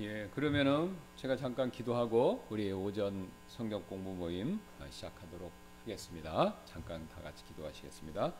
예, 그러면은 제가 잠깐 기도하고 우리 오전 성경 공부 모임 시작하도록 하겠습니다. 잠깐 다 같이 기도하시겠습니다.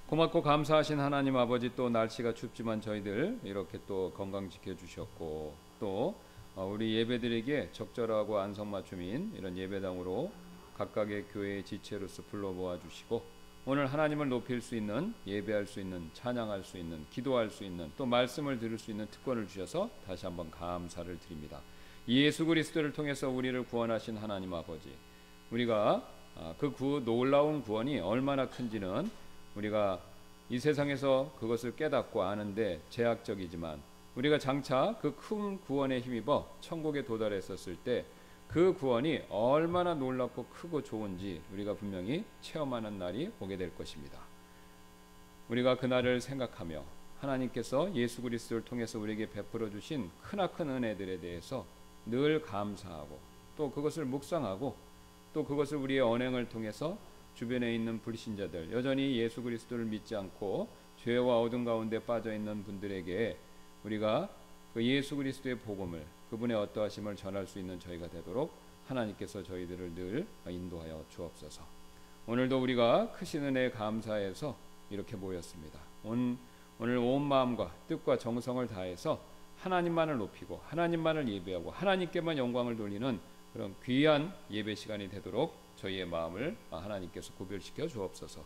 고맙고 감사하신 하나님 아버지, 또 날씨가 춥지만 저희들 이렇게 또 건강 지켜주셨고, 또 우리 예배들에게 적절하고 안성맞춤인 이런 예배당으로 각각의 교회의 지체로서 불러 모아주시고, 오늘 하나님을 높일 수 있는, 예배할 수 있는, 찬양할 수 있는, 기도할 수 있는, 또 말씀을 들을 수 있는 특권을 주셔서 다시 한번 감사를 드립니다. 예수 그리스도를 통해서 우리를 구원하신 하나님 아버지, 우리가 그 놀라운 구원이 얼마나 큰지는 우리가 이 세상에서 그것을 깨닫고 아는데 제약적이지만, 우리가 장차 그 큰 구원에 힘입어 천국에 도달했었을 때 그 구원이 얼마나 놀랍고 크고 좋은지 우리가 분명히 체험하는 날이 오게 될 것입니다. 우리가 그날을 생각하며 하나님께서 예수 그리스도를 통해서 우리에게 베풀어 주신 크나큰 은혜들에 대해서 늘 감사하고, 또 그것을 묵상하고, 또 그것을 우리의 언행을 통해서 주변에 있는 불신자들, 여전히 예수 그리스도를 믿지 않고 죄와 어둠 가운데 빠져 있는 분들에게 우리가 그 예수 그리스도의 복음을, 그분의 어떠하심을 전할 수 있는 저희가 되도록 하나님께서 저희들을 늘 인도하여 주옵소서. 오늘도 우리가 크신 은혜에 감사해서 이렇게 모였습니다. 오늘 온 마음과 뜻과 정성을 다해서 하나님만을 높이고 하나님만을 예배하고 하나님께만 영광을 돌리는 그런 귀한 예배 시간이 되도록 저희의 마음을 하나님께서 구별시켜 주옵소서.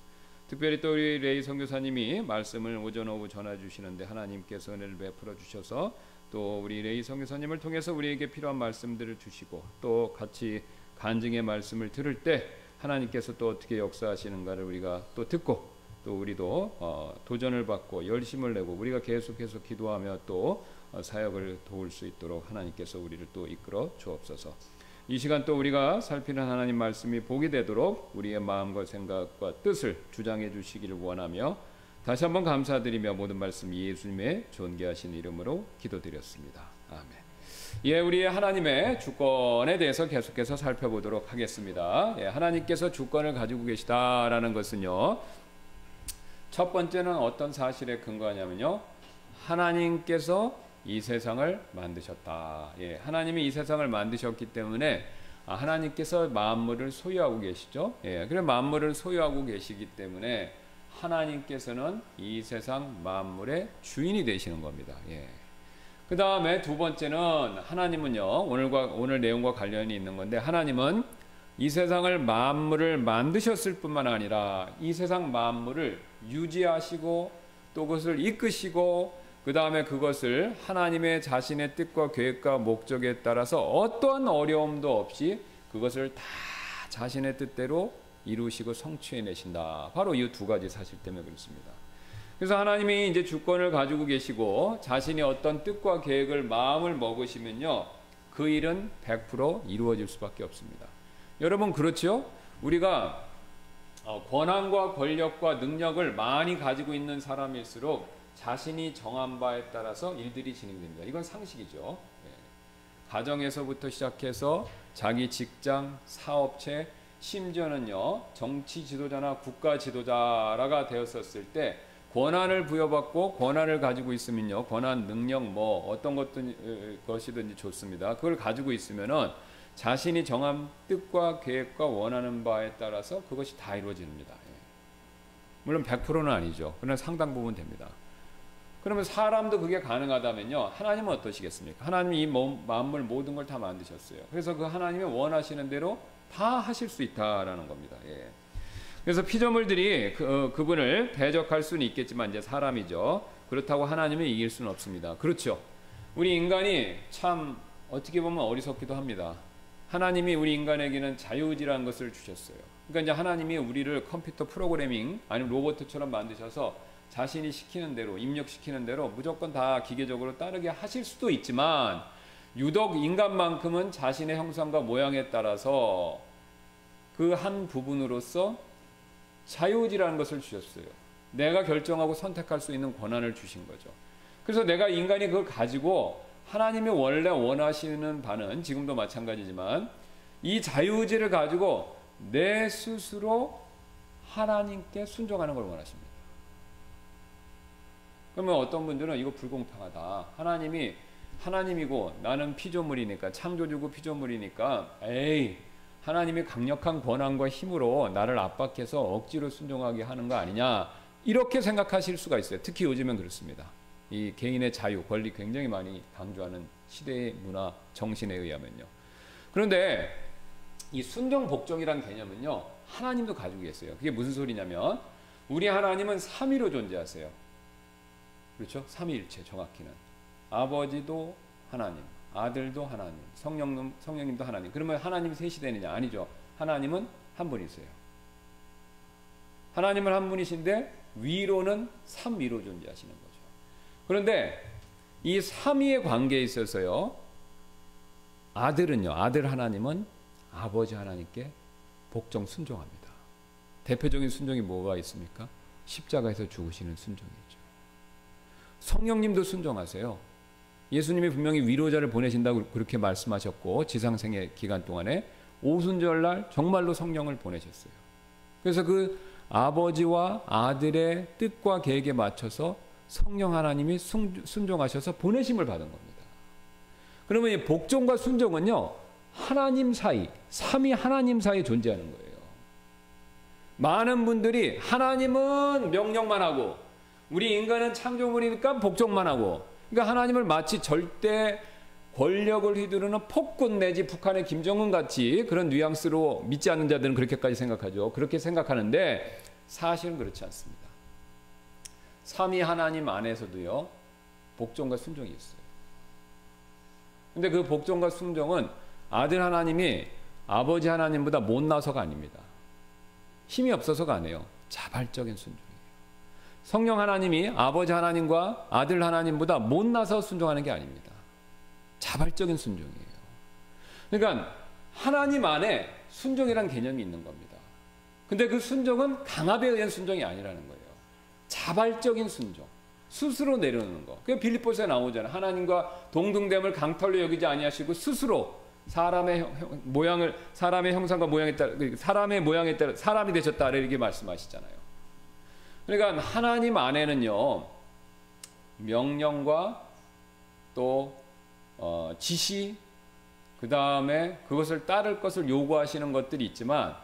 특별히 또 우리 레이 선교사님이 말씀을 오전 오후 전해 주시는데 하나님께서 은혜를 베풀어 주셔서 또 우리 레이 선교사님을 통해서 우리에게 필요한 말씀들을 주시고, 또 같이 간증의 말씀을 들을 때 하나님께서 또 어떻게 역사하시는가를 우리가 또 듣고, 또 우리도 도전을 받고 열심을 내고 우리가 계속해서 기도하며 또 사역을 도울 수 있도록 하나님께서 우리를 또 이끌어 주옵소서. 이 시간 또 우리가 살피는 하나님 말씀이 복이 되도록 우리의 마음과 생각과 뜻을 주장해 주시기를 원하며, 다시 한번 감사드리며 모든 말씀 예수님의 존귀하신 이름으로 기도드렸습니다. 아멘. 예, 우리의 하나님의 주권에 대해서 계속해서 살펴보도록 하겠습니다. 예, 하나님께서 주권을 가지고 계시다라는 것은요, 첫 번째는 어떤 사실에 근거하냐면요, 하나님께서 이 세상을 만드셨다. 예, 하나님이 이 세상을 만드셨기 때문에 하나님께서 만물을 소유하고 계시죠. 예, 그래 만물을 소유하고 계시기 때문에 하나님께서는 이 세상 만물의 주인이 되시는 겁니다. 예. 그 다음에 두 번째는 하나님은요, 오늘 내용과 관련이 있는 건데, 하나님은 이 세상을 만물을 만드셨을 뿐만 아니라 이 세상 만물을 유지하시고 또 그것을 이끄시고, 그 다음에 그것을 하나님의 자신의 뜻과 계획과 목적에 따라서 어떠한 어려움도 없이 그것을 다 자신의 뜻대로 이루시고 성취해내신다. 바로 이 두 가지 사실 때문에 그렇습니다. 그래서 하나님이 이제 주권을 가지고 계시고 자신이 어떤 뜻과 계획을 마음을 먹으시면요, 그 일은 100% 이루어질 수밖에 없습니다. 여러분 그렇죠? 우리가 권한과 권력과 능력을 많이 가지고 있는 사람일수록 자신이 정한 바에 따라서 일들이 진행됩니다. 이건 상식이죠. 가정에서부터 시작해서 자기 직장, 사업체, 심지어는요, 정치 지도자나 국가 지도자가 되었었을 때 권한을 부여받고 권한을 가지고 있으면요, 권한, 능력 뭐 어떤 것이든지 좋습니다. 그걸 가지고 있으면은 자신이 정한 뜻과 계획과 원하는 바에 따라서 그것이 다 이루어집니다. 물론 100%는 아니죠. 그러나 상당 부분 됩니다. 그러면 사람도 그게 가능하다면요, 하나님은 어떠시겠습니까? 하나님이 이 만물 모든 걸 다 만드셨어요. 그래서 그 하나님이 원하시는 대로 다 하실 수 있다라는 겁니다. 예. 그래서 피조물들이 그분을 대적할 수는 있겠지만 이제 사람이죠. 그렇다고 하나님을 이길 수는 없습니다. 그렇죠. 우리 인간이 참 어떻게 보면 어리석기도 합니다. 하나님이 우리 인간에게는 자유의지라는 것을 주셨어요. 그러니까 이제 하나님이 우리를 컴퓨터 프로그래밍 아니면 로봇처럼 만드셔서 자신이 시키는 대로, 입력시키는 대로 무조건 다 기계적으로 따르게 하실 수도 있지만, 유독 인간만큼은 자신의 형상과 모양에 따라서 그 한 부분으로서 자유의지라는 것을 주셨어요. 내가 결정하고 선택할 수 있는 권한을 주신 거죠. 그래서 내가 인간이 그걸 가지고 하나님이 원래 원하시는 바는 지금도 마찬가지지만 이 자유의지를 가지고 내 스스로 하나님께 순종하는 걸 원하십니다. 그러면 어떤 분들은 이거 불공평하다. 하나님이 하나님이고 나는 피조물이니까, 창조주고 피조물이니까, 에이, 하나님이 강력한 권한과 힘으로 나를 압박해서 억지로 순종하게 하는 거 아니냐, 이렇게 생각하실 수가 있어요. 특히 요즘엔 그렇습니다. 이 개인의 자유, 권리 굉장히 많이 강조하는 시대의 문화, 정신에 의하면요. 그런데 이 순종 복종이란 개념은요, 하나님도 가지고 계세요. 그게 무슨 소리냐면, 우리 하나님은 삼위로 존재하세요. 그렇죠? 삼위일체, 정확히는 아버지도 하나님, 아들도 하나님, 성령님도 하나님. 그러면 하나님이 셋이 되느냐? 아니죠. 하나님은 한 분이세요. 하나님은 한 분이신데 위로는 삼위로 존재하시는 거죠. 그런데 이 삼위의 관계에 있어서요, 아들은요, 아들 하나님은 아버지 하나님께 복종 순종합니다. 대표적인 순종이 뭐가 있습니까? 십자가에서 죽으시는 순종이죠. 성령님도 순종하세요. 예수님이 분명히 위로자를 보내신다고 그렇게 말씀하셨고, 지상생애 기간 동안에 오순절날 정말로 성령을 보내셨어요. 그래서 그 아버지와 아들의 뜻과 계획에 맞춰서 성령 하나님이 순종하셔서 보내심을 받은 겁니다. 그러면 이 복종과 순종은요, 하나님 사이, 삼위 하나님 사이에 존재하는 거예요. 많은 분들이 하나님은 명령만 하고 우리 인간은 창조물이니까 복종만 하고, 그러니까 하나님을 마치 절대 권력을 휘두르는 폭군 내지 북한의 김정은 같이 그런 뉘앙스로 믿지 않는 자들은 그렇게까지 생각하죠. 그렇게 생각하는데 사실은 그렇지 않습니다. 삼위 하나님 안에서도요, 복종과 순종이 있어요. 근데 그 복종과 순종은 아들 하나님이 아버지 하나님보다 못나서가 아닙니다. 힘이 없어서가 아니에요. 자발적인 순종이에요. 성령 하나님이 아버지 하나님과 아들 하나님보다 못나서 순종하는 게 아닙니다. 자발적인 순종이에요. 그러니까 하나님 안에 순종이란 개념이 있는 겁니다. 근데 그 순종은 강압에 의한 순종이 아니라는 거예요. 자발적인 순종, 스스로 내려놓는 거. 그게 빌립보서에 나오잖아요. 하나님과 동등됨을 강털로 여기지 아니하시고 스스로 사람의 모양을, 사람의 형상과 모양에 따라, 사람의 모양에 따라 사람이 되셨다, 이렇게 말씀하시잖아요. 그러니까 하나님 안에는요, 명령과 또 지시, 그 다음에 그것을 따를 것을 요구하시는 것들이 있지만,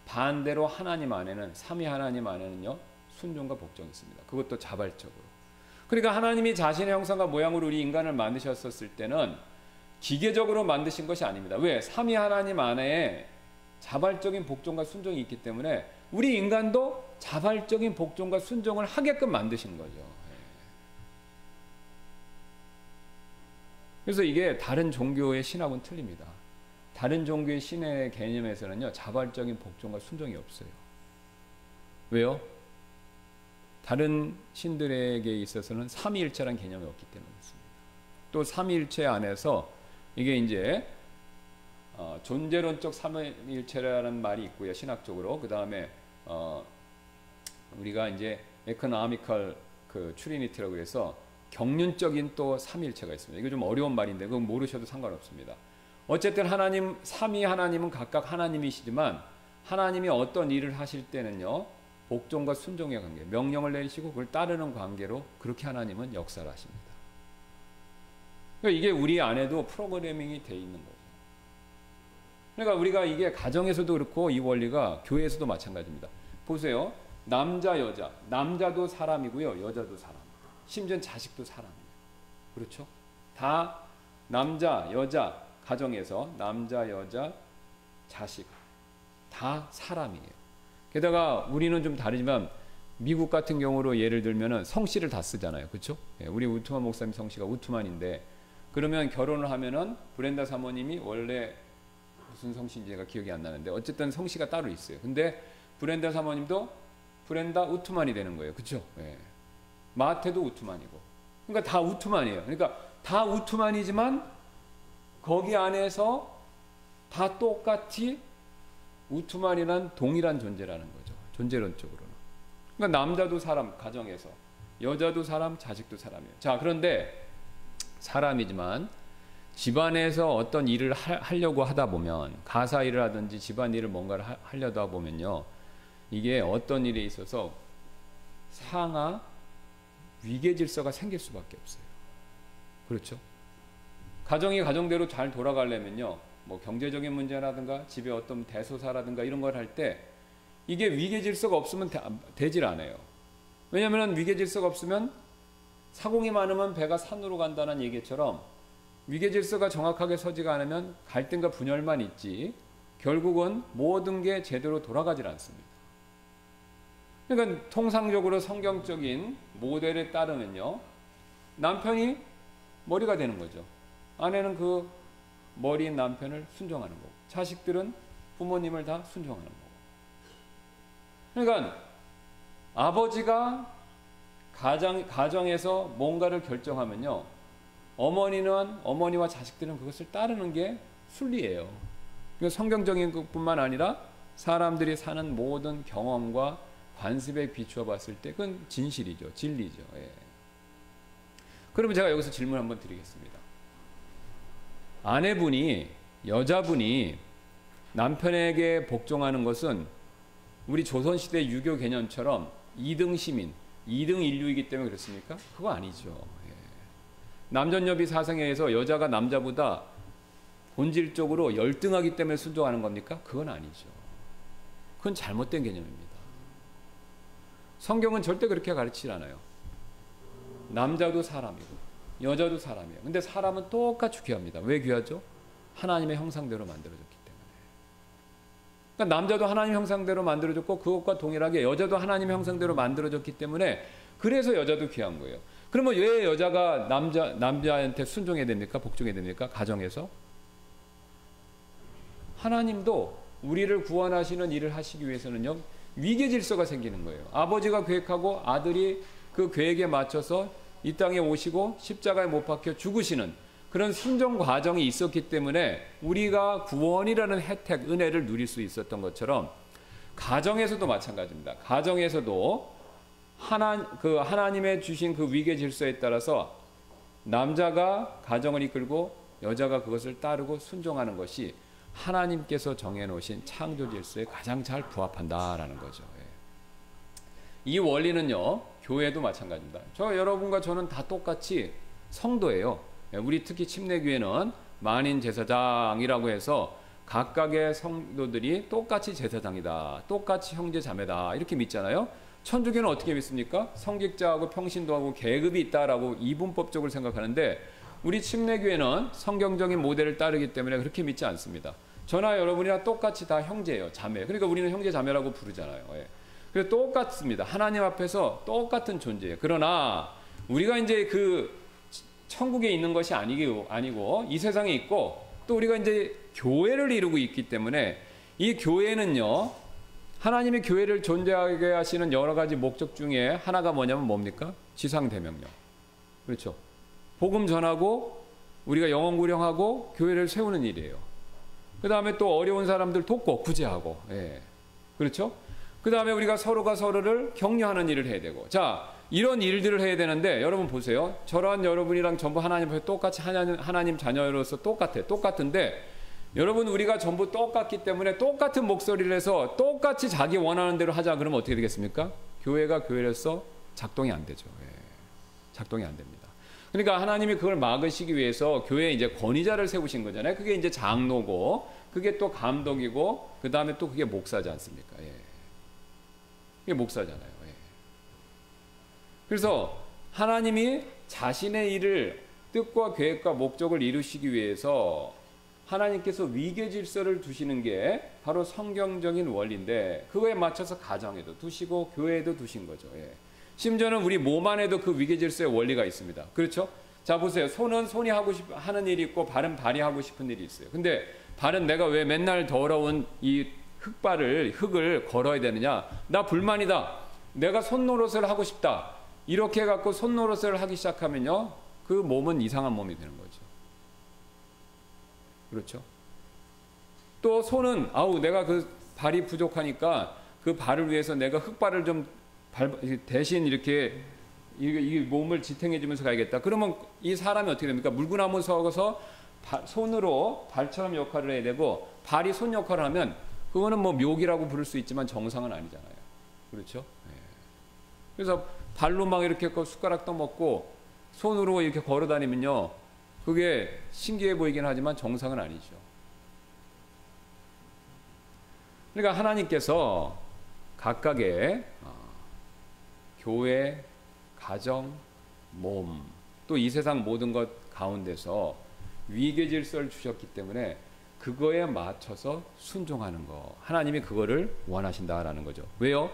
반대로 하나님 안에는, 삼위 하나님 안에는요, 순종과 복종이 있습니다. 그것도 자발적으로. 그러니까 하나님이 자신의 형상과 모양으로 우리 인간을 만드셨을 때는 기계적으로 만드신 것이 아닙니다. 왜? 삼위 하나님 안에 자발적인 복종과 순종이 있기 때문에 우리 인간도 자발적인 복종과 순종을 하게끔 만드신 거죠. 그래서 이게 다른 종교의 신학은 틀립니다. 다른 종교의 신의 개념에서는요, 자발적인 복종과 순종이 없어요. 왜요? 다른 신들에게 있어서는 삼위일체라는 개념이 없기 때문에 그렇습니다. 또 삼위일체 안에서 이게 이제 존재론적 삼위일체라는 말이 있고요, 신학적으로. 그 다음에 우리가 이제 에코노미컬 그 트리니티라고 해서 경륜적인 또 삼위일체가 있습니다. 이거 좀 어려운 말인데 그건 모르셔도 상관없습니다. 어쨌든 하나님, 삼위 하나님은 각각 하나님이시지만 하나님이 어떤 일을 하실 때는요, 복종과 순종의 관계, 명령을 내리시고 그걸 따르는 관계로 그렇게 하나님은 역사를 하십니다. 그러니까 이게 우리 안에도 프로그래밍이 돼 있는 거죠. 그러니까 우리가 이게 가정에서도 그렇고 이 원리가 교회에서도 마찬가지입니다. 보세요. 남자, 여자, 남자도 사람이고요, 여자도 사람. 심지어 자식도 사람이에요. 그렇죠? 다 남자, 여자, 가정에서 남자, 여자, 자식 다 사람이에요. 게다가 우리는 좀 다르지만 미국 같은 경우로 예를 들면은 성씨를 다 쓰잖아요. 그렇죠? 우리 우트만 목사님 성씨가 우트만인데, 그러면 결혼을 하면은 브렌다 사모님이 원래 무슨 성씨인지 제가 기억이 안 나는데 어쨌든 성씨가 따로 있어요. 근데 브렌다 사모님도 브렌다 우트만이 되는 거예요. 그렇죠? 예. 마테도 우트만이고. 그러니까 다 우트만이에요. 그러니까 다 우트만이지만 거기 안에서 다 똑같이 우트만이란 동일한 존재라는 거죠. 존재론적으로는. 그러니까 남자도 사람, 가정에서. 여자도 사람, 자식도 사람이에요. 자, 그런데 사람이지만 집안에서 어떤 일을 하려고 하다 보면, 가사 일을 하든지 집안 일을 뭔가를 하려다 보면요, 이게 어떤 일에 있어서 상하 위계 질서가 생길 수밖에 없어요. 그렇죠? 가정이 가정대로 잘 돌아가려면요, 뭐 경제적인 문제라든가 집에 어떤 대소사라든가 이런 걸 할 때 이게 위계 질서가 없으면 되질 않아요. 왜냐하면 위계 질서가 없으면 사공이 많으면 배가 산으로 간다는 얘기처럼 위계 질서가 정확하게 서지가 않으면 갈등과 분열만 있지 결국은 모든 게 제대로 돌아가질 않습니다. 그러니까 통상적으로 성경적인 모델에 따르면요, 남편이 머리가 되는 거죠. 아내는 그 머리인 남편을 순종하는 거고, 자식들은 부모님을 다 순종하는 거고. 그러니까 아버지가 가정에서 뭔가를 결정하면요, 어머니와 자식들은 그것을 따르는 게 순리예요. 그러니까 성경적인 것뿐만 아니라 사람들이 사는 모든 경험과 관습에 비추어 봤을 때 그건 진실이죠. 진리죠. 예. 그러면 제가 여기서 질문 한번 드리겠습니다. 여자분이 남편에게 복종하는 것은 우리 조선시대 유교 개념처럼 2등 시민, 2등 인류이기 때문에 그렇습니까? 그거 아니죠. 예. 남전여비 사상에 의해서 여자가 남자보다 본질적으로 열등하기 때문에 순종하는 겁니까? 그건 아니죠. 그건 잘못된 개념입니다. 성경은 절대 그렇게 가르치지 않아요. 남자도 사람이고 여자도 사람이에요. 근데 사람은 똑같이 귀합니다. 왜 귀하죠? 하나님의 형상대로 만들어졌기 때문에. 그러니까 남자도 하나님 형상대로 만들어졌고 그것과 동일하게 여자도 하나님 형상대로 만들어졌기 때문에 그래서 여자도 귀한 거예요. 그러면 왜 여자가 남자한테 순종해야 됩니까? 복종해야 됩니까? 가정에서? 하나님도 우리를 구원하시는 일을 하시기 위해서는요, 위계 질서가 생기는 거예요. 아버지가 계획하고 아들이 그 계획에 맞춰서 이 땅에 오시고 십자가에 못 박혀 죽으시는 그런 순종 과정이 있었기 때문에 우리가 구원이라는 혜택, 은혜를 누릴 수 있었던 것처럼 가정에서도 마찬가지입니다. 가정에서도 하나님의 주신 그 위계 질서에 따라서 남자가 가정을 이끌고 여자가 그것을 따르고 순종하는 것이 하나님께서 정해놓으신 창조 질서에 가장 잘 부합한다라는 거죠. 이 원리는요, 교회도 마찬가지입니다. 여러분과 저는 다 똑같이 성도예요. 우리 특히 침례교회는 만인 제사장이라고 해서 각각의 성도들이 똑같이 제사장이다, 똑같이 형제 자매다 이렇게 믿잖아요. 천주교는 어떻게 믿습니까? 성직자하고 평신도하고 계급이 있다라고 이분법적으로 생각하는데 우리 침례교회는 성경적인 모델을 따르기 때문에 그렇게 믿지 않습니다. 저나 여러분이랑 똑같이 다 형제예요, 자매. 그러니까 우리는 형제 자매라고 부르잖아요. 그래서 똑같습니다. 하나님 앞에서 똑같은 존재예요. 그러나 우리가 이제 그 천국에 있는 것이 아니고 이 세상에 있고 또 우리가 이제 교회를 이루고 있기 때문에 이 교회는요, 하나님의 교회를 존재하게 하시는 여러 가지 목적 중에 하나가 뭐냐면 뭡니까? 지상대명령. 그렇죠. 복음 전하고 우리가 영혼 구령하고 교회를 세우는 일이에요. 그 다음에 또 어려운 사람들 돕고 구제하고, 예. 그렇죠? 그 다음에 우리가 서로가 서로를 격려하는 일을 해야 되고, 자, 이런 일들을 해야 되는데 여러분 보세요. 저런 여러분이랑 전부 하나님 앞에 똑같이 하나님 자녀로서 똑같은데 여러분 우리가 전부 똑같기 때문에 똑같은 목소리를 해서 똑같이 자기 원하는 대로 하자 그러면 어떻게 되겠습니까? 교회가 교회로서 작동이 안 되죠. 예. 작동이 안 됩니다. 그러니까 하나님이 그걸 막으시기 위해서 교회에 이제 권위자를 세우신 거잖아요. 그게 이제 장로고, 그게 또 감독이고, 그 다음에 또 그게 목사지 않습니까? 예. 그게 목사잖아요. 예. 그래서 하나님이 자신의 일을 뜻과 계획과 목적을 이루시기 위해서 하나님께서 위계 질서를 두시는 게 바로 성경적인 원리인데 그거에 맞춰서 가정에도 두시고 교회에도 두신 거죠. 예. 심지어는 우리 몸 안에도 그 위계 질서의 원리가 있습니다. 그렇죠? 자 보세요. 손은 손이 하는 일이 있고 발은 발이 하고 싶은 일이 있어요. 근데 발은 내가 왜 맨날 더러운 이 흙을 걸어야 되느냐? 나 불만이다. 내가 손 노릇을 하고 싶다. 이렇게 해갖고 손 노릇을 하기 시작하면요, 그 몸은 이상한 몸이 되는 거죠. 그렇죠? 또 손은 내가 그 발이 부족하니까 그 발을 위해서 내가 흙발을 좀 대신 이렇게 이 몸을 지탱해주면서 가야겠다. 그러면 이 사람이 어떻게 됩니까? 물구나무 서서 손으로 발처럼 역할을 해야 되고 발이 손 역할을 하면 그거는 뭐 묘기라고 부를 수 있지만 정상은 아니잖아요. 그렇죠? 네. 그래서 발로 막 이렇게 숟가락 떠먹고 손으로 이렇게 걸어 다니면요, 그게 신기해 보이긴 하지만 정상은 아니죠. 그러니까 하나님께서 각각의 교회, 가정, 몸, 또 이 세상 모든 것 가운데서 위계 질서를 주셨기 때문에 그거에 맞춰서 순종하는 거. 하나님이 그거를 원하신다라는 거죠. 왜요?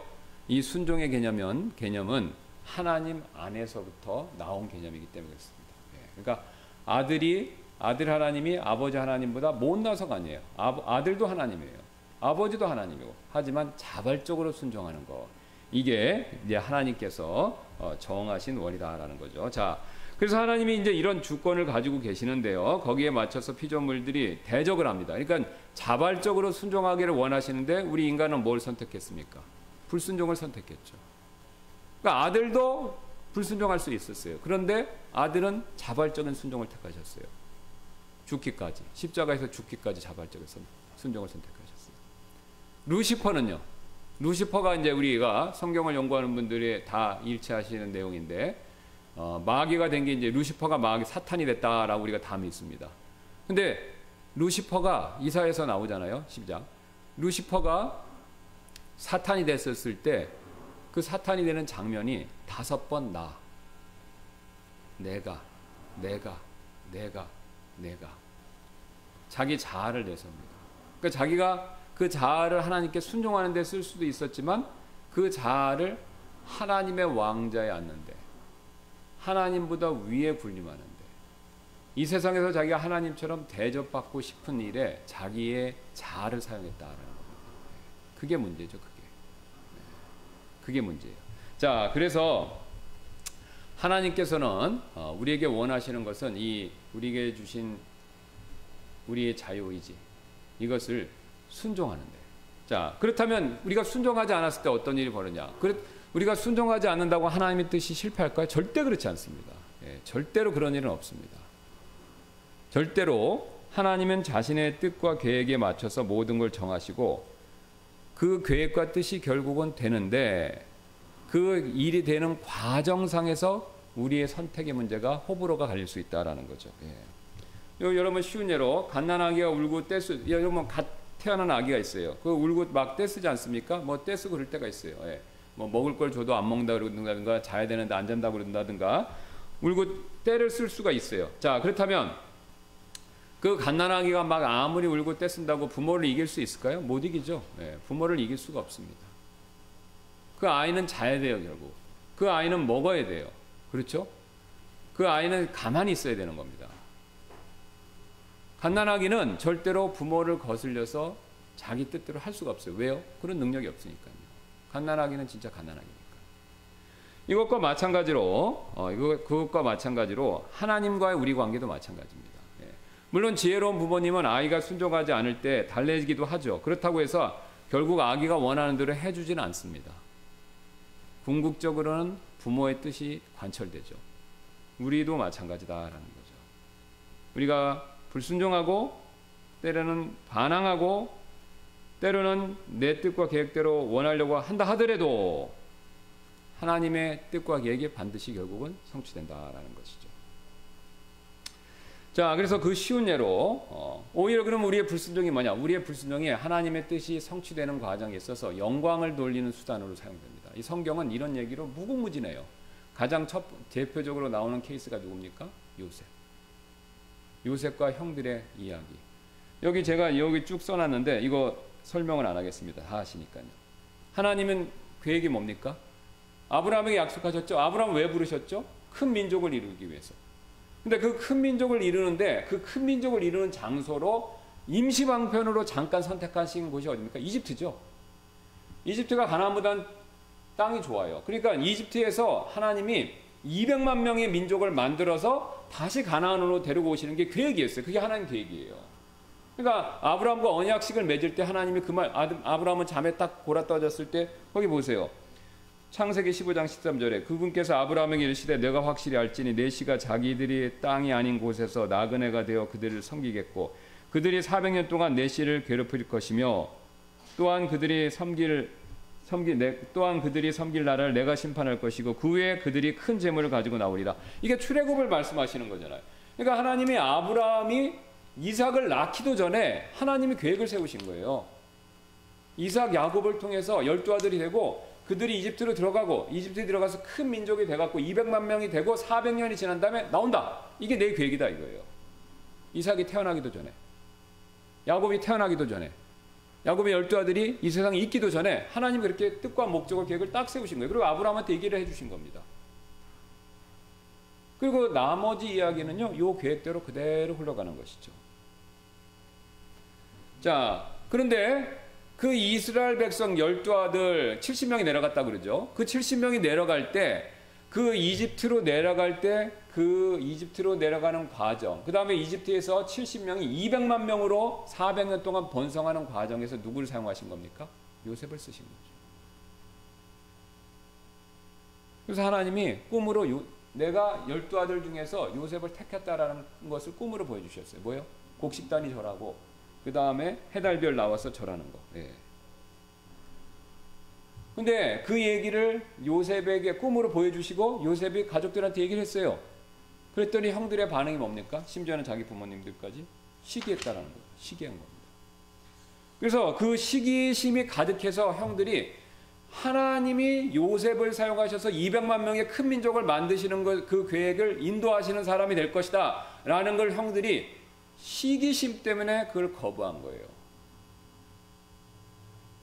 이 순종의 개념은 하나님 안에서부터 나온 개념이기 때문에 그렇습니다. 그러니까 아들 하나님이 아버지 하나님보다 못나서가 아니에요. 아들도 하나님이에요. 아버지도 하나님이고. 하지만 자발적으로 순종하는 거. 이게 이제 하나님께서 정하신 원이다라는 거죠. 자, 그래서 하나님이 이제 이런 주권을 가지고 계시는데요. 거기에 맞춰서 피조물들이 대적을 합니다. 그러니까 자발적으로 순종하기를 원하시는데 우리 인간은 뭘 선택했습니까? 불순종을 선택했죠. 그러니까 아들도 불순종할 수 있었어요. 그런데 아들은 자발적인 순종을 택하셨어요. 죽기까지. 십자가에서 죽기까지 자발적인 순종을 선택하셨어요. 루시퍼는요. 루시퍼가 이제 우리가 성경을 연구하는 분들이 다 일치하시는 내용인데 마귀가 된 게 이제 루시퍼가 마귀 사탄이 됐다라고 우리가 다 믿습니다. 근데 루시퍼가 이사야에서 나오잖아요. 10장. 루시퍼가 사탄이 됐었을 때 그 사탄이 되는 장면이 5번 내가 자기 자아를 내세웁니다. 그러니까 자기가 그 자아를 하나님께 순종하는 데 쓸 수도 있었지만 그 자아를 하나님의 왕자에 앉는데 하나님보다 위에 군림하는데 이 세상에서 자기가 하나님처럼 대접받고 싶은 일에 자기의 자아를 사용했다라는 겁니다. 그게 문제죠. 그게 문제예요. 자, 그래서 하나님께서는 우리에게 원하시는 것은 이 우리에게 주신 우리의 자유의지 이것을 순종하는데. 자, 그렇다면 우리가 순종하지 않았을 때 어떤 일이 벌어지냐? 우리가 순종하지 않는다고 하나님의 뜻이 실패할까요? 절대 그렇지 않습니다. 절대로 그런 일은 없습니다. 절대로 하나님은 자신의 뜻과 계획에 맞춰서 모든 걸 정하시고 그 계획과 뜻이 결국은 되는데 그 일이 되는 과정상에서 우리의 선택의 문제가 호불호가 갈릴 수 있다라는 거죠. 여러분 쉬운 예로 갓난아기가 울고 여러분 갓 태어난 아기가 있어요. 그 울고 막 떼쓰지 않습니까? 뭐 떼쓰고 그럴 때가 있어요. 뭐 먹을 걸 줘도 안 먹는다 그러든가 자야 되는데 안 잔다 그런다든가 울고 떼를 쓸 수가 있어요. 자, 그렇다면 그 갓난아기가 막 아무리 울고 떼쓴다고 부모를 이길 수 있을까요? 못 이기죠. 부모를 이길 수가 없습니다. 그 아이는 자야 돼요, 결국. 그 아이는 먹어야 돼요. 그렇죠? 그 아이는 가만히 있어야 되는 겁니다. 갓난아기는 절대로 부모를 거슬려서 자기 뜻대로 할 수가 없어요. 왜요? 그런 능력이 없으니까요. 갓난아기는 진짜 갓난아기니까. 그것과 마찬가지로 하나님과의 우리 관계도 마찬가지입니다. 물론 지혜로운 부모님은 아이가 순종하지 않을 때 달래기도 하죠. 그렇다고 해서 결국 아기가 원하는 대로 해주지는 않습니다. 궁극적으로는 부모의 뜻이 관철되죠. 우리도 마찬가지다라는 거죠. 우리가 불순종하고 때로는 반항하고 때로는 내 뜻과 계획대로 원하려고 한다 하더라도 하나님의 뜻과 계획이 반드시 결국은 성취된다라는 것이죠. 자, 그래서 그 쉬운 예로 오히려 그럼 우리의 불순종이 뭐냐? 우리의 불순종이 하나님의 뜻이 성취되는 과정에 있어서 영광을 돌리는 수단으로 사용됩니다. 이 성경은 이런 얘기로 무궁무진해요. 가장 대표적으로 나오는 케이스가 누굽니까? 요셉과 형들의 이야기. 여기 제가 여기 쭉 써놨는데 이거 설명은 안 하겠습니다. 다 아시니까요. 하나님은 계획이 뭡니까? 아브라함에게 약속하셨죠. 아브라함 왜 부르셨죠? 큰 민족을 이루기 위해서. 근데 그 큰 민족을 이루는데 그 큰 민족을 이루는 장소로 임시방편으로 잠깐 선택하신 곳이 어디입니까? 이집트죠. 이집트가 가나안보다는 땅이 좋아요. 그러니까 이집트에서 하나님이 200만 명의 민족을 만들어서 다시 가나안으로 데리고 오시는 게 계획이었어요. 그게 하나님 계획이에요. 그러니까 아브라함과 언약식을 맺을 때 하나님이 아브라함은 잠에 딱 골아떨어졌을 때 거기 보세요. 창세기 15장 13절에 그분께서 아브라함에게 이르시되 내가 확실히 알지니 내 씨가 자기들이 땅이 아닌 곳에서 나그네가 되어 그들을 섬기겠고 그들이 400년 동안 내 씨를 괴롭힐 것이며 또한 그들이 섬길 나라를 내가 심판할 것이고 그 후에 그들이 큰 재물을 가지고 나오리라. 이게 출애굽을 말씀하시는 거잖아요. 그러니까 하나님이 아브라함이 이삭을 낳기도 전에 하나님이 계획을 세우신 거예요. 이삭, 야곱을 통해서 12아들이 되고 그들이 이집트로 들어가고 이집트에 들어가서 큰 민족이 돼갖고 200만 명이 되고 400년이 지난 다음에 나온다. 이게 내 계획이다 이거예요. 이삭이 태어나기도 전에, 야곱이 태어나기도 전에, 야곱의 12아들이 이 세상에 있기도 전에 하나님이 그렇게 뜻과 목적을 계획을 딱 세우신 거예요. 그리고 아브라함한테 얘기를 해주신 겁니다. 그리고 나머지 이야기는요, 이 계획대로 그대로 흘러가는 것이죠. 자, 그런데 그 이스라엘 백성 12아들 70명이 내려갔다 그러죠. 그 70명이 내려갈 때, 그 이집트로 내려갈 때, 그 이집트로 내려가는 과정, 그 다음에 이집트에서 70명이 200만 명으로 400년 동안 번성하는 과정에서 누구를 사용하신 겁니까? 요셉을 쓰신 거죠. 그래서 하나님이 꿈으로 내가 12아들 중에서 요셉을 택했다라는 것을 꿈으로 보여주셨어요. 뭐요? 곡식단이 절하고 그 다음에 해달별 나와서 절하는 거. 예. 근데 그 얘기를 요셉에게 꿈으로 보여주시고 요셉이 가족들한테 얘기를 했어요. 그랬더니 형들의 반응이 뭡니까? 심지어는 자기 부모님들까지 시기했다라는 거예요. 시기한 겁니다. 그래서 그 시기심이 가득해서 형들이 하나님이 요셉을 사용하셔서 200만 명의 큰 민족을 만드시는 것, 그 계획을 인도하시는 사람이 될 것이다 라는 걸 형들이 시기심 때문에 그걸 거부한 거예요.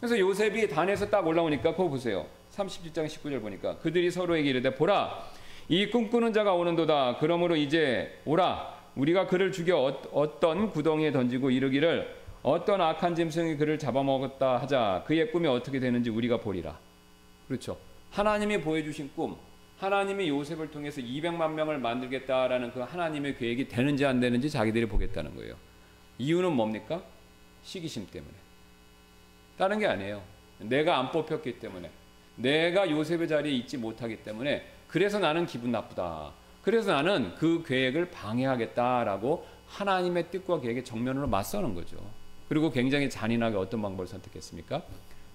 그래서 요셉이 단에서 딱 올라오니까 그거 보세요. 37장 19절 보니까 그들이 서로에게 이르되 보라 이 꿈꾸는 자가 오는도다. 그러므로 이제 오라 우리가 그를 죽여 어떤 구덩이에 던지고 이르기를 어떤 악한 짐승이 그를 잡아먹었다 하자. 그의 꿈이 어떻게 되는지 우리가 보리라. 그렇죠. 하나님이 보여주신 꿈, 하나님이 요셉을 통해서 200만 명을 만들겠다라는 그 하나님의 계획이 되는지 안 되는지 자기들이 보겠다는 거예요. 이유는 뭡니까? 시기심 때문에. 다른 게 아니에요. 내가 안 뽑혔기 때문에, 내가 요셉의 자리에 있지 못하기 때문에, 그래서 나는 기분 나쁘다. 그래서 나는 그 계획을 방해하겠다라고 하나님의 뜻과 계획에 정면으로 맞서는 거죠. 그리고 굉장히 잔인하게 어떤 방법을 선택했습니까?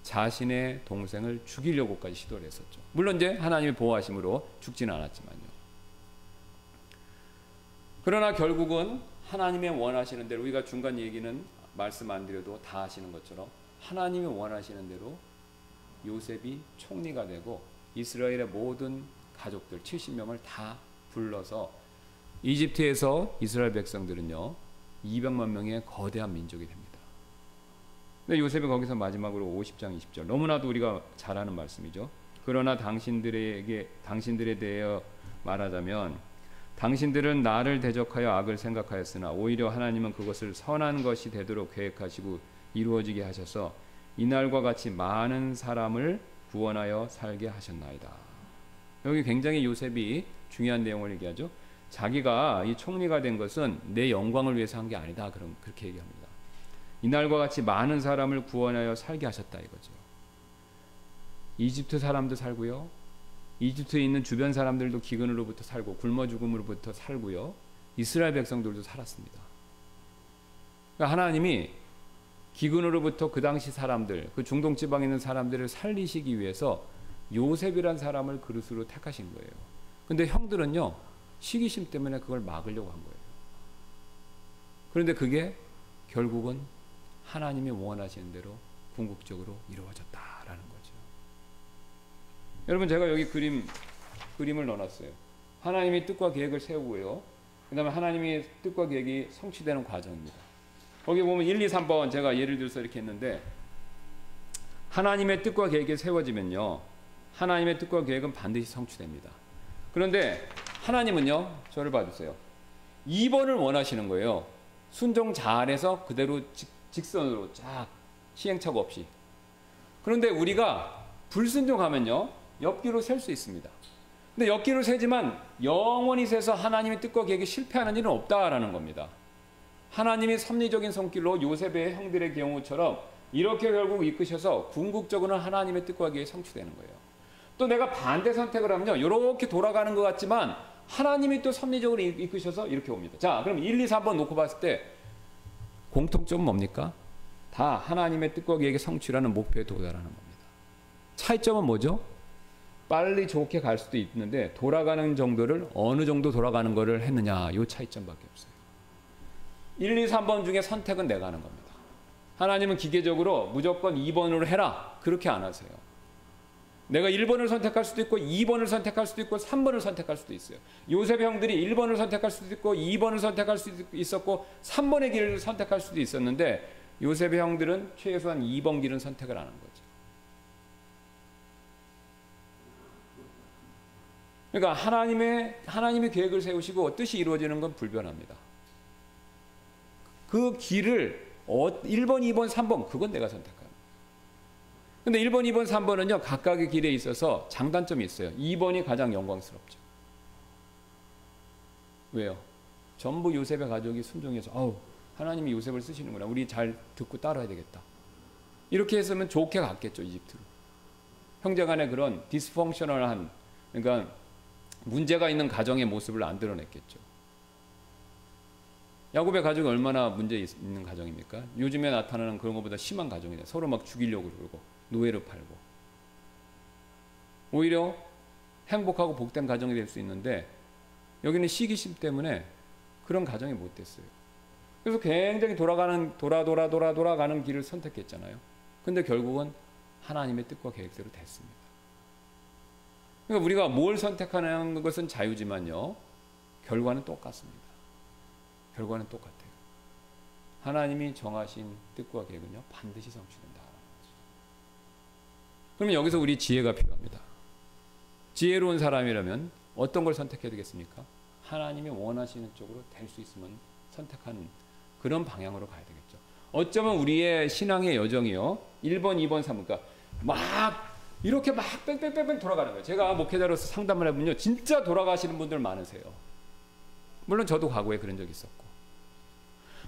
자신의 동생을 죽이려고까지 시도를 했었죠. 물론 이제 하나님의 보호하심으로 죽지는 않았지만요. 그러나 결국은 하나님의 원하시는 대로, 우리가 중간 얘기는 말씀 안 드려도 다 아시는 것처럼 하나님이 원하시는 대로 요셉이 총리가 되고 이스라엘의 모든 가족들 70명을 다 불러서 이집트에서 이스라엘 백성들은요 200만 명의 거대한 민족이 됩니다. 근데 요셉이 거기서 마지막으로 50장 20절 너무나도 우리가 잘 아는 말씀이죠. 그러나 당신들에 대하여 말하자면 당신들은 나를 대적하여 악을 생각하였으나 오히려 하나님은 그것을 선한 것이 되도록 계획하시고 이루어지게 하셔서 이날과 같이 많은 사람을 구원하여 살게 하셨나이다. 여기 굉장히 요셉이 중요한 내용을 얘기하죠. 자기가 이 총리가 된 것은 내 영광을 위해서 한 게 아니다. 그렇게 얘기합니다. 이날과 같이 많은 사람을 구원하여 살게 하셨다 이거죠. 이집트 사람도 살고요. 이집트에 있는 주변 사람들도 기근으로부터 살고 굶어 죽음으로부터 살고요. 이스라엘 백성들도 살았습니다. 그러니까 하나님이 기근으로부터 그 당시 사람들, 그 중동 지방에 있는 사람들을 살리시기 위해서 요셉이란 사람을 그릇으로 택하신 거예요. 근데 형들은요 시기심 때문에 그걸 막으려고 한 거예요. 그런데 그게 결국은 하나님이 원하시는 대로 궁극적으로 이루어졌다라는 거죠. 여러분 제가 여기 그림을 넣어놨어요. 하나님이 뜻과 계획을 세우고요. 그 다음에 하나님의 뜻과 계획이 성취되는 과정입니다. 거기 보면 1, 2, 3번 제가 예를 들어서 이렇게 했는데 하나님의 뜻과 계획이 세워지면요. 하나님의 뜻과 계획은 반드시 성취됩니다. 그런데 하나님은요. 저를 봐주세요. 2번을 원하시는 거예요. 순종 잘해서 그대로 직선으로 쫙 시행착오 없이. 그런데 우리가 불순종하면요. 옆길로 셀 수 있습니다. 근데 옆길로 세지만 영원히 세서 하나님의 뜻과 계획이 실패하는 일은 없다라는 겁니다. 하나님이 섭리적인 손길로 요셉의 형들의 경우처럼 이렇게 결국 이끄셔서 궁극적으로는 하나님의 뜻과 계획이 성취되는 거예요. 또 내가 반대 선택을 하면요. 이렇게 돌아가는 것 같지만 하나님이 또 섭리적으로 이끄셔서 이렇게 옵니다. 자, 그럼 1, 2, 3번 놓고 봤을 때 공통점은 뭡니까? 다 하나님의 뜻과 계획의 성취라는 목표에 도달하는 겁니다. 차이점은 뭐죠? 빨리 좋게 갈 수도 있는데 돌아가는 정도를 어느 정도 돌아가는 거를 했느냐, 요 차이점밖에 없어요. 1, 2, 3번 중에 선택은 내가 하는 겁니다. 하나님은 기계적으로 무조건 2번으로 해라, 그렇게 안 하세요. 내가 1번을 선택할 수도 있고 2번을 선택할 수도 있고 3번을 선택할 수도 있어요. 요셉의 형들이 1번을 선택할 수도 있고 2번을 선택할 수도 있었고 3번의 길을 선택할 수도 있었는데 요셉의 형들은 최소한 2번 길은 선택을 안 한 거죠. 그러니까 하나님의 계획을 세우시고 뜻이 이루어지는 건 불변합니다. 그 길을 1번, 2번, 3번 그건 내가 선택합니다. 근데 1번, 2번, 3번은요 각각의 길에 있어서 장단점이 있어요. 2번이 가장 영광스럽죠. 왜요? 전부 요셉의 가족이 순종해서 하나님이 요셉을 쓰시는구나, 우리 잘 듣고 따라야 되겠다, 이렇게 했으면 좋게 갔겠죠. 이집트로. 형제간의 그런 디스펑셔널한, 그러니까 문제가 있는 가정의 모습을 안 드러냈겠죠. 야곱의 가족이 얼마나 문제 있는 가정입니까? 요즘에 나타나는 그런 것보다 심한 가정이네. 서로 막 죽이려고 그러고 노예를 팔고. 오히려 행복하고 복된 가정이 될 수 있는데 여기는 시기심 때문에 그런 가정이 못 됐어요. 그래서 굉장히 돌아가는 길을 선택했잖아요. 근데 결국은 하나님의 뜻과 계획대로 됐습니다. 그러니까 우리가 뭘 선택하는 것은 자유지만요, 결과는 똑같습니다. 결과는 똑같아요. 하나님이 정하신 뜻과 계획은요 반드시 성취된다. 그러면 여기서 우리 지혜가 필요합니다. 지혜로운 사람이라면 어떤 걸 선택해야 되겠습니까? 하나님이 원하시는 쪽으로 될 수 있으면 선택하는 그런 방향으로 가야 되겠죠. 어쩌면 우리의 신앙의 여정이요 1번, 2번, 3번, 그러니까 막 이렇게 막 뺑뺑뺑뺑 돌아가는 거예요. 제가 목회자로서 상담을 해보면요 진짜 돌아가시는 분들 많으세요. 물론 저도 과거에 그런 적이 있었고,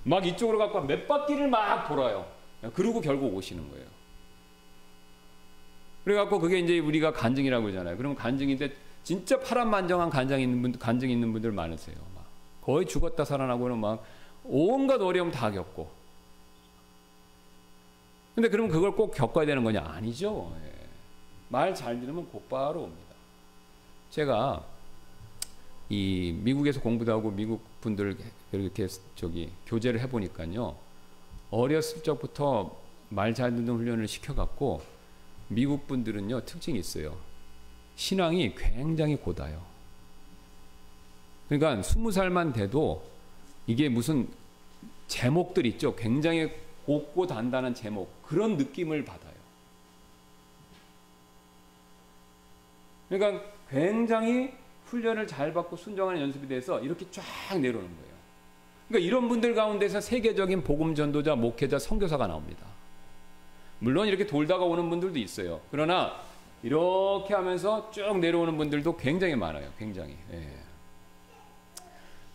막 이쪽으로 갖고 몇 바퀴를 막 돌아요. 그러고 결국 오시는 거예요. 그래갖고 그게 이제 우리가 간증이라고 그러잖아요. 그럼 간증인데 진짜 파란만장한 간증 있는 분들 많으세요. 막 거의 죽었다 살아나고는 막 온갖 어려움 다 겪고. 근데 그러면 그걸 꼭 겪어야 되는 거냐? 아니죠. 말 잘 들으면 곧바로 옵니다. 제가 이 미국에서 공부도 하고 미국 분들 이렇게 교제를 해보니까요, 어렸을 적부터 말 잘 듣는 훈련을 시켜갖고 미국 분들은요 특징이 있어요. 신앙이 굉장히 고다요. 그러니까 20살만 돼도 이게 무슨 제목들 있죠. 굉장히 곱고 단단한 제목, 그런 느낌을 받아요. 그러니까 굉장히 훈련을 잘 받고 순종하는 연습이 돼서 이렇게 쫙 내려오는 거예요. 그러니까 이런 분들 가운데서 세계적인 복음 전도자, 목회자, 선교사가 나옵니다. 물론 이렇게 돌다가 오는 분들도 있어요. 그러나 이렇게 하면서 쭉 내려오는 분들도 굉장히 많아요. 굉장히.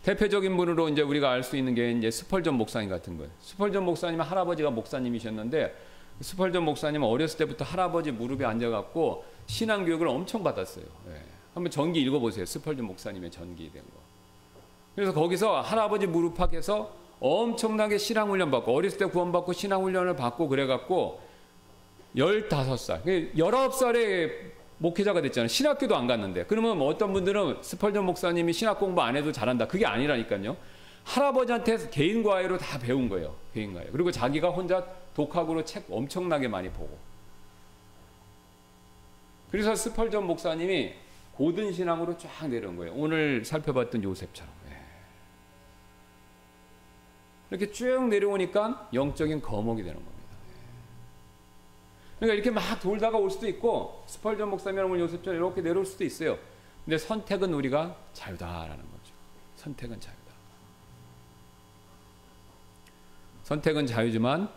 대표적인 분으로 이제 우리가 알 수 있는 게 이제 스펄전 목사님 같은 거예요. 스펄전 목사님은 할아버지가 목사님이셨는데, 스펄전 목사님은 어렸을 때부터 할아버지 무릎에 앉아갖고 신앙 교육을 엄청 받았어요. 한번 전기 읽어보세요. 스펄전 목사님의 전기 된 거. 그래서 거기서 할아버지 무릎팍에서 엄청나게 신앙 훈련 받고, 어렸을 때 구원받고 신앙 훈련을 받고 그래갖고 15살, 19살에 목회자가 됐잖아요. 신학교도 안 갔는데. 그러면 어떤 분들은 스펄전 목사님이 신학 공부 안 해도 잘한다. 그게 아니라니까요. 할아버지한테 개인 과외로 다 배운 거예요. 개인 과외. 그리고 자기가 혼자 독학으로 책 엄청나게 많이 보고. 그래서 스펄전 목사님이 고든 신앙으로 쫙 내려온 거예요. 오늘 살펴봤던 요셉처럼. 이렇게 쭉 내려오니까 영적인 거목이 되는 겁니다. 그러니까 이렇게 막 돌다가 올 수도 있고, 스펄전 목사님이랑 오늘 요셉처럼 이렇게 내려올 수도 있어요. 근데 선택은 우리가 자유다라는 거죠. 선택은 자유다. 선택은 자유지만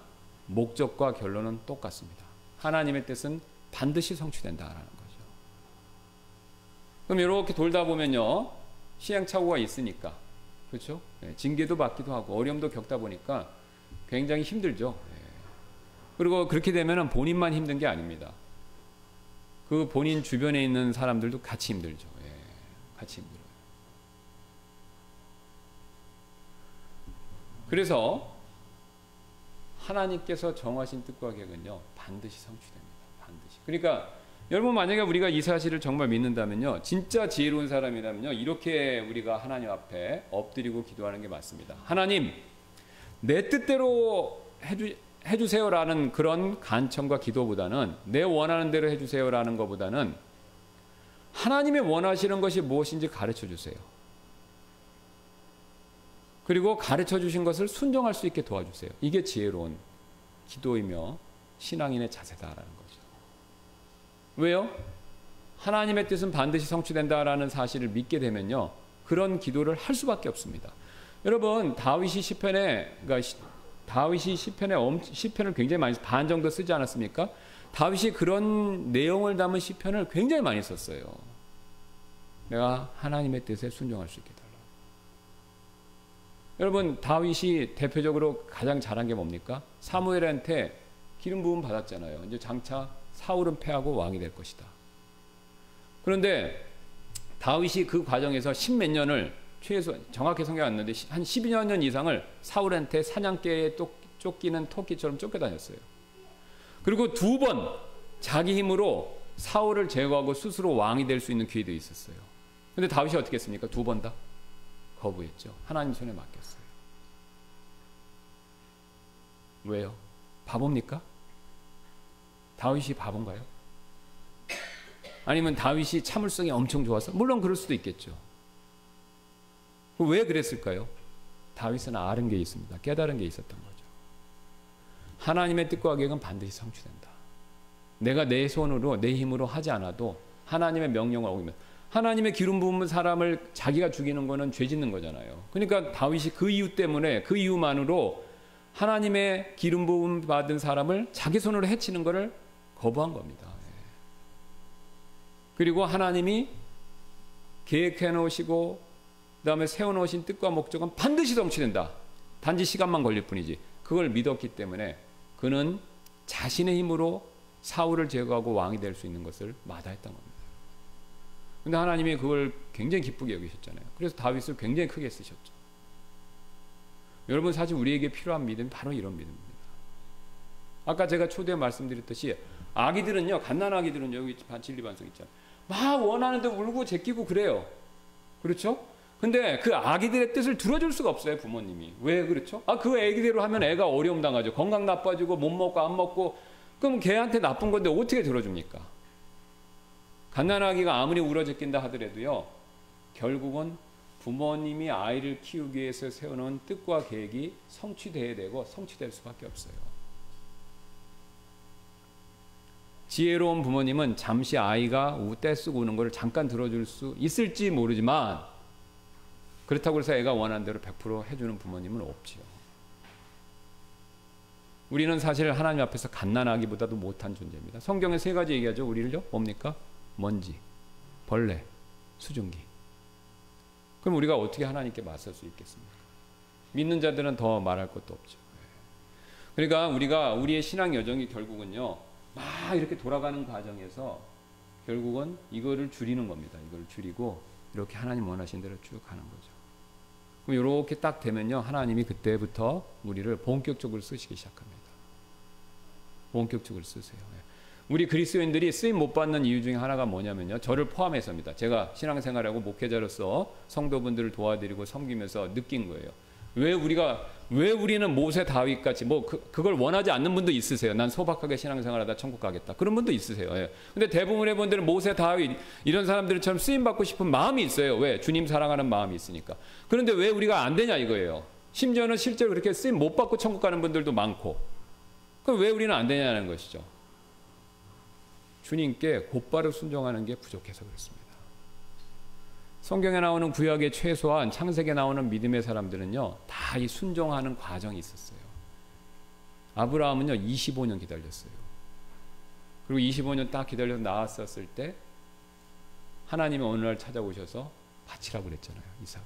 목적과 결론은 똑같습니다. 하나님의 뜻은 반드시 성취된다라는 거죠. 그럼 이렇게 돌다 보면요, 시행착오가 있으니까, 그렇죠? 징계도 받기도 하고 어려움도 겪다 보니까 굉장히 힘들죠. 그리고 그렇게 되면 본인만 힘든 게 아닙니다. 그 본인 주변에 있는 사람들도 같이 힘들죠. 같이 힘들어요. 그래서 하나님께서 정하신 뜻과 계획은요 반드시 성취됩니다. 반드시. 그러니까 여러분 만약에 우리가 이 사실을 정말 믿는다면요, 진짜 지혜로운 사람이라면요, 이렇게 우리가 하나님 앞에 엎드리고 기도하는 게 맞습니다. 하나님, 내 뜻대로 해주세요라는 그런 간청과 기도보다는, 내 원하는 대로 해주세요라는 것보다는 하나님의 원하시는 것이 무엇인지 가르쳐 주세요. 그리고 가르쳐 주신 것을 순종할 수 있게 도와주세요. 이게 지혜로운 기도이며 신앙인의 자세다라는 거죠. 왜요? 하나님의 뜻은 반드시 성취된다라는 사실을 믿게 되면요, 그런 기도를 할 수밖에 없습니다. 여러분, 다윗이 시편에 시편을 굉장히 많이, 반 정도 쓰지 않았습니까? 다윗이 그런 내용을 담은 시편을 굉장히 많이 썼어요. 내가 하나님의 뜻에 순종할 수 있게 달라. 여러분, 다윗이 대표적으로 가장 잘한 게 뭡니까? 사무엘한테 기름 부음 받았잖아요. 이제 장차 사울은 패하고 왕이 될 것이다. 그런데 다윗이 그 과정에서 십몇 년을, 최소 정확히 성경 안 나는데 한 12여 년 이상을 사울한테 사냥개에 쫓기는 토끼처럼 쫓겨다녔어요. 그리고 2번 자기 힘으로 사울을 제거하고 스스로 왕이 될 수 있는 기회도 있었어요. 근데 다윗이 어떻게 했습니까? 2번 다 거부했죠. 하나님 손에 맡겼어요. 왜요? 바보입니까? 다윗이 바본가요? 아니면 다윗이 참을성이 엄청 좋아서? 물론 그럴 수도 있겠죠. 왜 그랬을까요? 다윗은 아는 게 있습니다. 깨달은 게 있었던 거죠. 하나님의 뜻과 계획은 반드시 성취된다. 내가 내 손으로, 내 힘으로 하지 않아도 하나님의 명령을 어기면, 하나님의 기름 부은 사람을 자기가 죽이는 거는 죄 짓는 거잖아요. 그러니까 다윗이 그 이유 때문에, 그 이유만으로 하나님의 기름 부음 받은 사람을 자기 손으로 해치는 것을 거부한 겁니다. 그리고 하나님이 계획해 놓으시고 그 다음에 세워놓으신 뜻과 목적은 반드시 성취된다. 단지 시간만 걸릴 뿐이지. 그걸 믿었기 때문에 그는 자신의 힘으로 사울을 제거하고 왕이 될 수 있는 것을 마다했던 겁니다. 그런데 하나님이 그걸 굉장히 기쁘게 여기셨잖아요. 그래서 다윗을 굉장히 크게 쓰셨죠. 여러분, 사실 우리에게 필요한 믿음이 바로 이런 믿음입니다. 아까 제가 초대에 말씀드렸듯이 아기들은요, 갓난아기들은 여기 진리반석 있잖아요. 막 원하는데 울고 제끼고 그래요. 그렇죠? 근데 그 아기들의 뜻을 들어줄 수가 없어요, 부모님이. 왜 그렇죠? 그 애기대로 하면 애가 어려움 당하죠. 건강 나빠지고 못 먹고 안 먹고. 그럼 걔한테 나쁜 건데 어떻게 들어줍니까? 갓난아기가 아무리 울어 제낀다 하더라도요, 결국은 부모님이 아이를 키우기 위해서 세워놓은 뜻과 계획이 성취돼야 되고 성취될 수밖에 없어요. 지혜로운 부모님은 잠시 아이가 떼쓰고 우는 것을 잠깐 들어줄 수 있을지 모르지만, 그렇다고 해서 애가 원하는 대로 100% 해주는 부모님은 없지요. 우리는 사실 하나님 앞에서 갓난아기보다도 못한 존재입니다. 성경에 3가지 얘기하죠. 우리를요, 뭡니까? 먼지, 벌레, 수증기. 그럼 우리가 어떻게 하나님께 맞설 수 있겠습니까? 믿는 자들은 더 말할 것도 없죠. 그러니까 우리의 신앙 여정이 결국은요, 막 이렇게 돌아가는 과정에서 결국은 이거를 줄이는 겁니다. 이걸 줄이고 이렇게 하나님 원하신 대로 쭉 가는 거죠. 그럼 이렇게 딱 되면요, 하나님이 그때부터 우리를 본격적으로 쓰시기 시작합니다. 본격적으로 쓰세요. 우리 그리스도인들이 쓰임 못 받는 이유 중에 하나가 뭐냐면요, 저를 포함해서입니다. 제가 신앙생활하고 목회자로서 성도분들을 도와드리고 섬기면서 느낀 거예요. 왜 우리는 모세 다윗같이 그걸 원하지 않는 분도 있으세요. 난 소박하게 신앙생활하다 천국 가겠다. 그런 분도 있으세요. 예. 근데 대부분의 분들은 모세 다윗 이런 사람들처럼 쓰임 받고 싶은 마음이 있어요. 왜? 주님 사랑하는 마음이 있으니까. 그런데 왜 우리가 안 되냐 이거예요. 심지어는 실제로 그렇게 쓰임 못 받고 천국 가는 분들도 많고. 그럼 왜 우리는 안 되냐는 것이죠. 주님께 곧바로 순종하는 게 부족해서 그렇습니다. 성경에 나오는 구약의 최소한 창세기에 나오는 믿음의 사람들은요, 다 이 순종하는 과정이 있었어요. 아브라함은요 25년 기다렸어요. 그리고 25년 딱 기다려서 나왔었을 때 하나님이 어느 날 찾아오셔서 바치라고 그랬잖아요, 이삭을.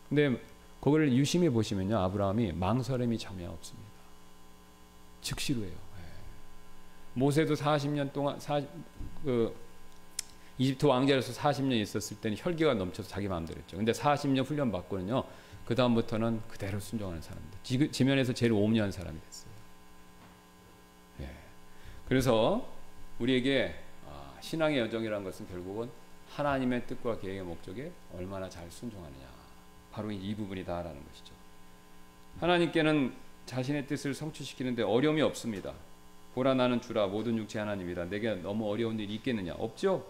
근데 그걸 유심히 보시면요, 아브라함이 망설임이 전혀 없습니다. 즉시로 해요. 모세도 40년 동안 이집트 왕자로서 40년 있었을 때는 혈기가 넘쳐서 자기 마음대로 했죠. 근데 40년 훈련 받고는요, 그 다음부터는 그대로 순종하는 사람들. 지면에서 제일 옴니한 사람이 됐어요. 예. 그래서 우리에게 신앙의 여정이라는 것은 결국은 하나님의 뜻과 계획의 목적에 얼마나 잘 순종하느냐, 바로 이 부분이다라는 것이죠. 하나님께는 자신의 뜻을 성취시키는데 어려움이 없습니다. 보라 나는 주라 모든 육체 하나님이다. 내게 너무 어려운 일이 있겠느냐? 없죠.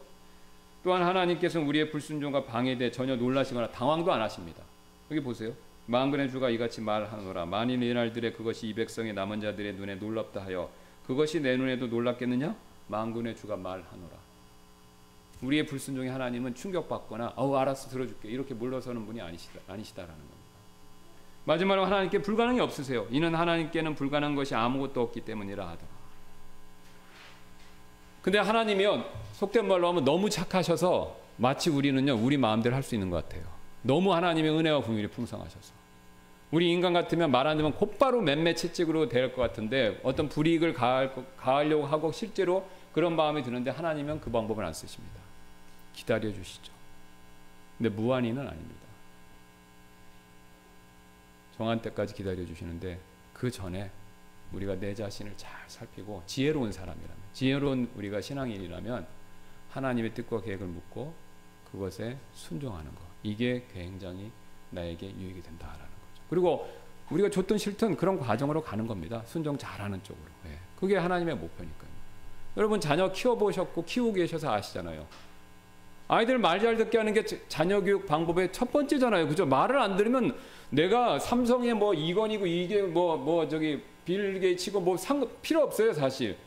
또한 하나님께서는 우리의 불순종과 방해에 대해 전혀 놀라시거나 당황도 안 하십니다. 여기 보세요. 만군의 주가 이같이 말하노라. 만일 이 날들에 그것이 이 백성의 남은 자들의 눈에 놀랍다 하여 그것이 내 눈에도 놀랍겠느냐? 만군의 주가 말하노라. 우리의 불순종에 하나님은 충격받거나 알았어 들어줄게 이렇게 물러서는 분이 아니시다라는 겁니다. 마지막으로 하나님께 불가능이 없으세요. 이는 하나님께는 불가능한 것이 아무것도 없기 때문이라 하더라. 근데 하나님이요, 속된 말로 하면 너무 착하셔서 마치 우리는요 우리 마음대로 할 수 있는 것 같아요. 너무 하나님의 은혜와 긍휼이 풍성하셔서 우리 인간 같으면 말 안 되면 곧바로 맴매채찍으로 될 것 같은데 어떤 불이익을 가하려고 하고 실제로 그런 마음이 드는데 하나님은 그 방법을 안 쓰십니다. 기다려 주시죠. 근데 무한히는 아닙니다. 정한 때까지 기다려 주시는데 그 전에 우리가 내 자신을 잘 살피고 지혜로운 사람이라면, 지혜로운 우리가 신앙인이라면 하나님의 뜻과 계획을 묻고 그것에 순종하는 것, 이게 굉장히 나에게 유익이 된다라는 거죠. 그리고 우리가 좋든 싫든 그런 과정으로 가는 겁니다. 순종 잘하는 쪽으로. 그게 하나님의 목표니까요. 여러분 자녀 키워보셨고 키우고 계셔서 아시잖아요. 아이들 말 잘 듣게 하는 게 자녀 교육 방법의 첫 번째잖아요. 그죠? 말을 안 들으면 내가 삼성의 뭐 이건이고 이게 뭐 저기 빌 게이츠고 뭐 필요 없어요, 사실.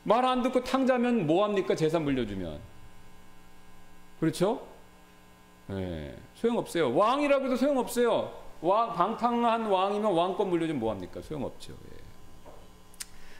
말 안 듣고 탕자면 뭐 합니까? 재산 물려주면. 그렇죠? 네, 소용없어요. 왕이라고 해도 소용없어요. 방탕한 왕이면 왕권 물려주면 뭐 합니까? 소용없죠.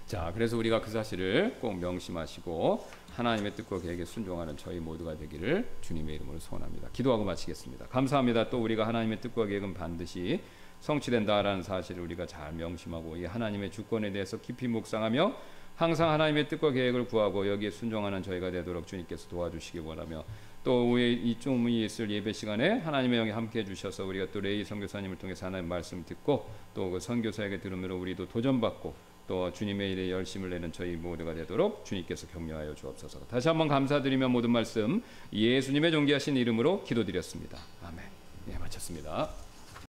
자, 그래서 우리가 그 사실을 꼭 명심하시고 하나님의 뜻과 계획에 순종하는 저희 모두가 되기를 주님의 이름으로 소원합니다. 기도하고 마치겠습니다. 감사합니다. 또 우리가 하나님의 뜻과 계획은 반드시 성취된다라는 사실을 우리가 잘 명심하고 이 하나님의 주권에 대해서 깊이 묵상하며 항상 하나님의 뜻과 계획을 구하고 여기에 순종하는 저희가 되도록 주님께서 도와주시기 원하며 또 이쯤 있을 예배 시간에 하나님의 영이 함께해 주셔서 우리가 또 레이 선교사님을 통해서 하나님의 말씀 듣고 또 그 선교사에게 들으므로 우리도 도전받고 또 주님의 일에 열심을 내는 저희 모두가 되도록 주님께서 격려하여 주옵소서. 다시 한번 감사드리며 모든 말씀 예수님의 존귀하신 이름으로 기도드렸습니다. 아멘. 네, 마쳤습니다.